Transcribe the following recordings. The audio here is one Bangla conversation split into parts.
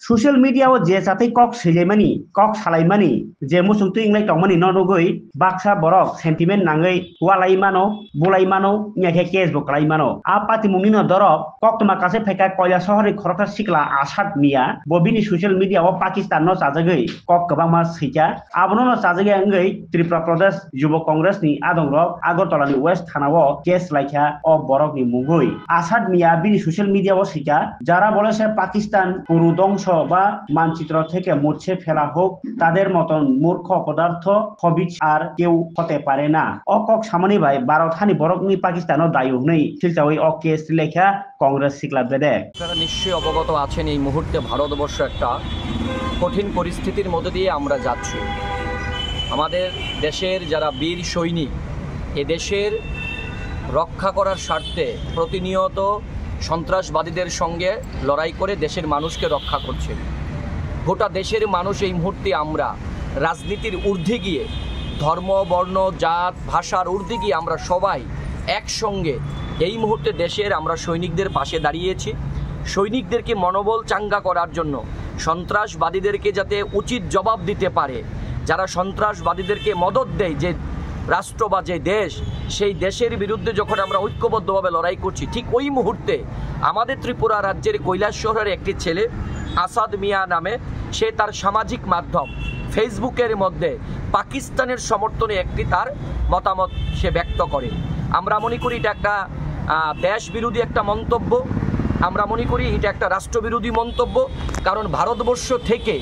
social media o je sathai kok sejaimani kok salaimani je musung tu inglai tongmani nonogoi baksa borok sentiment nangai walai mano bulai mano nyake facebook lai mano a pati mungino dorop kok tuma kase pheka koila sohori khorota sikla asad mia bobini social media o pakistan no sajagoi kok kabang ma sija abono no sajagi angai tripura pradesh yubo congress ni adong rok agartala ni west thana o case laikha o borok ni mungoi asad mia bini social media o sija যারা বলেছে পাকিস্তান পুরো ধ্বংস বা মানচিত্র থেকে মুছে ফেলা হোক তাদের মতন মূর্খ পদার্থ খবিজ আর কেউ হতে পারে না অকক সামানি ভাই ভারতহানি বরকনি পাকিস্তানও দায়ী নেই সিলচাওই অকে শ্রীলেখা কংগ্রেস সিকলা বেদে আপনারা নিশ্চয়ই অবগত আছেন এই মুহূর্তে ভারতবর্ষ একটা কঠিন পরিস্থিতির মধ্যে দিয়ে আমরা যাচ্ছি আমাদের দেশের যারা বীর সৈনিক এ দেশের রক্ষা করার স্বার্থে প্রতিনিয়ত সন্ত্রাসবাদীদের সঙ্গে লড়াই করে দেশের মানুষকে রক্ষা করছে গোটা দেশের মানুষ এই মুহূর্তে আমরা রাজনীতির ঊর্ধ্বে গিয়ে ধর্ম বর্ণ জাত ভাষার ঊর্ধ্বে গিয়ে আমরা সবাই একসঙ্গে এই মুহূর্তে দেশের আমরা সৈনিকদের পাশে দাঁড়িয়েছি সৈনিকদেরকে মনোবল চাঙ্গা করার জন্য সন্ত্রাসবাদীদেরকে যাতে উচিত জবাব দিতে পারে যারা সন্ত্রাসবাদীদেরকে মদত দেয় যে রাষ্ট্র বা যে দেশ সেই দেশের বিরুদ্ধে যখন আমরা ঐক্যবদ্ধভাবে লড়াই করছি ঠিক ওই মুহূর্তে আমাদের ত্রিপুরা রাজ্যের কৈলাসহরের একটি ছেলে আসাদ মিয়া নামে সে তার সামাজিক মাধ্যম ফেসবুকের মধ্যে পাকিস্তানের সমর্থনে একটি তার মতামত সে ব্যক্ত করে আমরা মনে করি এটা একটা দেশ বিরোধী একটা মন্তব্য আমরা মনে করি এটা একটা রাষ্ট্রবিরোধী মন্তব্য কারণ ভারতবর্ষ থেকে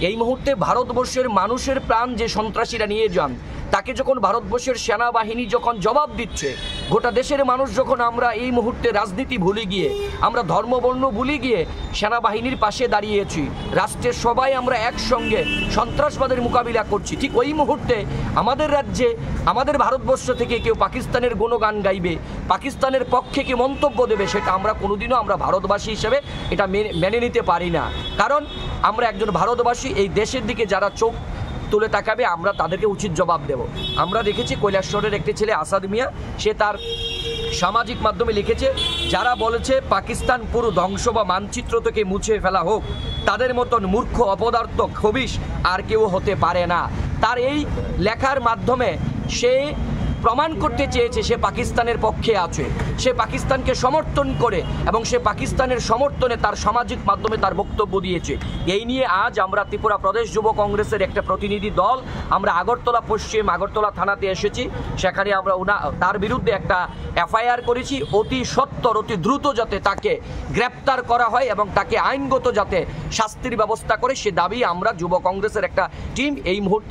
এই মুহূর্তে ভারতবর্ষের মানুষের প্রাণ যে সন্ত্রাসীরা নিয়ে যান তাকে যখন ভারতবর্ষের সেনাবাহিনী যখন জবাব দিচ্ছে গোটা দেশের মানুষ যখন আমরা এই মুহূর্তে রাজনীতি ভুলে গিয়ে আমরা ধর্মবর্ণ ভুলে গিয়ে সেনাবাহিনীর পাশে দাঁড়িয়েছি রাষ্ট্রের সবাই আমরা একসঙ্গে সন্ত্রাসবাদের মোকাবিলা করছি ঠিক ওই মুহূর্তে আমাদের রাজ্যে আমাদের ভারতবর্ষ থেকে কেউ পাকিস্তানের গুণগান গাইবে পাকিস্তানের পক্ষে কেউ মন্তব্য দেবে সেটা আমরা কোনোদিনও আমরা ভারতবাসী হিসেবে এটা মেনে নিতে পারি না কারণ আমরা একজন ভারতবাসী এই দেশের দিকে যারা চোখ তুলে তাকাবে আমরা তাদেরকে উচিত জবাব দেব আমরা দেখেছি কৈলাসহরের একটি ছেলে আসাদ মিয়া সে তার সামাজিক মাধ্যমে লিখেছে যারা বলেছে পাকিস্তান পুরো ধ্বংস বা মানচিত্র থেকে মুছে ফেলা হোক তাদের মতন মূর্খ অপদার্থ খবিশ আর কেউ হতে পারে না তার এই লেখার মাধ্যমে সে প্রমাণ করতে চেয়েছে সে পাকিস্তানের পক্ষে আছে সে পাকিস্তানকে সমর্থন করে এবং সে পাকিস্তানের সমর্থনে তার সামাজিক মাধ্যমে তার বক্তব্য দিয়েছে এই নিয়ে আজ আমরা ত্রিপুরা প্রদেশ যুব কংগ্রেসের একটা প্রতিনিধি দল আমরা আগরতলা পশ্চিম আগরতলা থানাতে এসেছি সেখানে আমরা তার বিরুদ্ধে একটা এফআইআর করেছি অতি সত্বর অতি দ্রুত যাতে তাকে গ্রেপ্তার করা হয় এবং তাকে আইনগত যাতে শাস্তির ব্যবস্থা করে সে দাবি আমরা যুব কংগ্রেসের একটা টিম এই মুহূর্তে